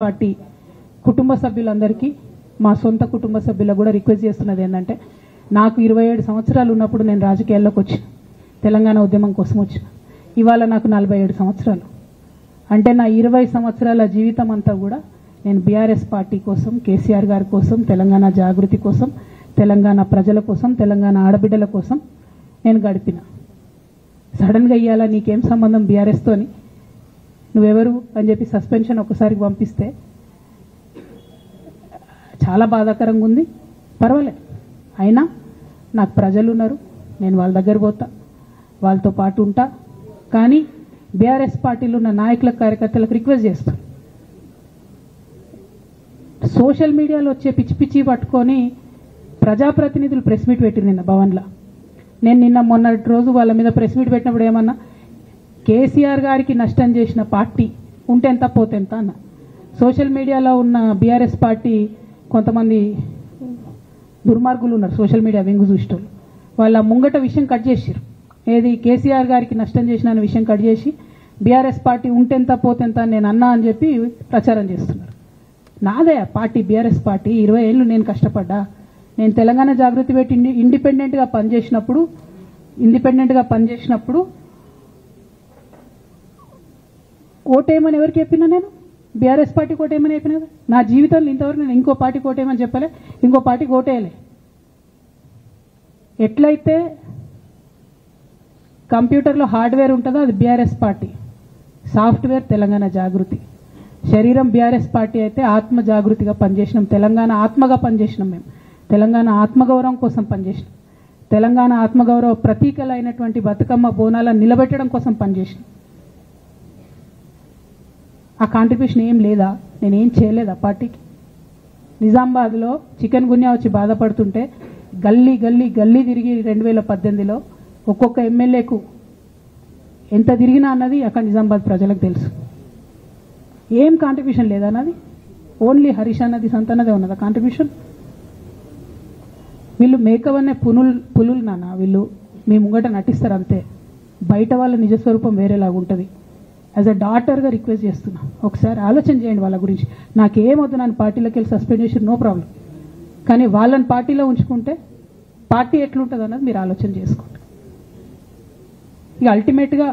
Party కుటుంబ సభ్యులందరికీ మా సొంత కుటుంబ సభ్యులకు కూడా రిక్వెస్ట్ చేస్తున్నది ఏంటంటే నాకు 27 సంవత్సరాలు ఉన్నప్పుడు నేను రాజకీయాల్లోకి వచ్చి తెలంగాణ ఉద్యమం కోసం వచ్చి ఇవాళ నాకు 47 సంవత్సరాలు అంటే నా 20 సంవత్సరాల జీవితం అంతా కూడా నేను బీఆర్ఎస్ పార్టీ కోసం కేసీఆర్ గారి కోసం తెలంగాణ జాగృతి కోసం తెలంగాణ ప్రజల కోసం తెలంగాణ ఆడబిడ్డల కోసం నేను గడిపిన సడన్గా ఇయ్యాల నీకేం సంబంధం బీఆర్ఎస్ తోని నువ్వెవరు అని చెప్పి సస్పెన్షన్ ఒకసారికి పంపిస్తే చాలా బాధాకరంగా ఉంది. పర్వాలేదు, అయినా నాకు ప్రజలు ఉన్నారు, నేను వాళ్ళ దగ్గర పోతా, వాళ్ళతో పాటు ఉంటా. కానీ బీఆర్ఎస్ పార్టీలో ఉన్న నాయకుల కార్యకర్తలకు రిక్వెస్ట్ చేస్తాను, సోషల్ మీడియాలో వచ్చే పిచ్చి పిచ్చి పట్టుకొని ప్రజాప్రతినిధులు ప్రెస్ మీట్ పెట్టింది నిన్న భవన్లో. నేను నిన్న మొన్నటి రోజు వాళ్ళ మీద ప్రెస్ మీట్ పెట్టినప్పుడు ఏమన్నా, కేసీఆర్ గారికి నష్టం చేసిన పార్టీ ఉంటెంత పోతెంత అన్న. సోషల్ మీడియాలో ఉన్న బీఆర్ఎస్ పార్టీ కొంతమంది దుర్మార్గులు ఉన్నారు, సోషల్ మీడియా వెంగు చూసేటోళ్ళు. వాళ్ళ ముంగట విషయం కట్ చేసారు, ఏది కేసీఆర్ గారికి నష్టం చేసిన అనే విషయం కట్ చేసి బీఆర్ఎస్ పార్టీ ఉంటెంత పోతెంత నేను అన్నా అని చెప్పి ప్రచారం చేస్తున్నారు. నాదే పార్టీ బీఆర్ఎస్ పార్టీ, 20 ఏళ్ళు నేను కష్టపడ్డా. నేను తెలంగాణ జాగృతి పెట్టి ఇండిపెండెంట్గా పనిచేసినప్పుడు ఓటేయమని ఎవరికి చెప్పినా, నేను బీఆర్ఎస్ పార్టీకి ఓటేయమని చెప్పినా. నా జీవితంలో ఇంతవరకు నేను ఇంకో పార్టీకి ఓటేయమని చెప్పలే, ఇంకో పార్టీకి ఓటేయలే. ఎట్లయితే కంప్యూటర్లో హార్డ్వేర్ ఉంటుందో అది బీఆర్ఎస్ పార్టీ, సాఫ్ట్వేర్ తెలంగాణ జాగృతి. శరీరం బీఆర్ఎస్ పార్టీ అయితే ఆత్మ జాగృతిగా పనిచేసినాం, తెలంగాణ ఆత్మగా పనిచేసినాం. మేము తెలంగాణ ఆత్మగౌరవం కోసం పనిచేసినాం, తెలంగాణ ఆత్మగౌరవ ప్రతీకలు అయినటువంటి బతుకమ్మ బోనాలను నిలబెట్టడం కోసం పనిచేసినాం. ఆ కాంట్రిబ్యూషన్ ఏం లేదా, నేనేం చేయలేదు ఆ పార్టీకి. నిజామాబాద్లో చికెన్ గున్యా వచ్చి బాధపడుతుంటే గల్లీ గల్లీ గల్లీ తిరిగి 2018లో ఒక్కొక్క ఎమ్మెల్యేకు ఎంత తిరిగినా అన్నది అక్కడ నిజామాబాద్ ప్రజలకు తెలుసు. ఏం కాంట్రిబ్యూషన్ లేదన్నది, ఓన్లీ హరీష్ అన్నది సంతనదే ఉన్నది కాంట్రిబ్యూషన్. వీళ్ళు మేకవన్నే పులులు నాన్న, వీళ్ళు మీ ముంగట నటిస్తారు అంతే, బయట వాళ్ళ నిజస్వరూపం వేరేలాగా ఉంటుంది. యాజ్ అ డాటర్గా రిక్వెస్ట్ చేస్తున్నా, ఒకసారి ఆలోచన చేయండి వాళ్ళ గురించి. నాకేమొద్దు, నన్ను పార్టీలోకి వెళ్ళి సస్పెండ్ చేసి నో ప్రాబ్లం, కానీ వాళ్ళని పార్టీలో ఉంచుకుంటే పార్టీ ఎట్లుంటుంది అన్నది మీరు ఆలోచన చేసుకోండి. ఇక అల్టిమేట్గా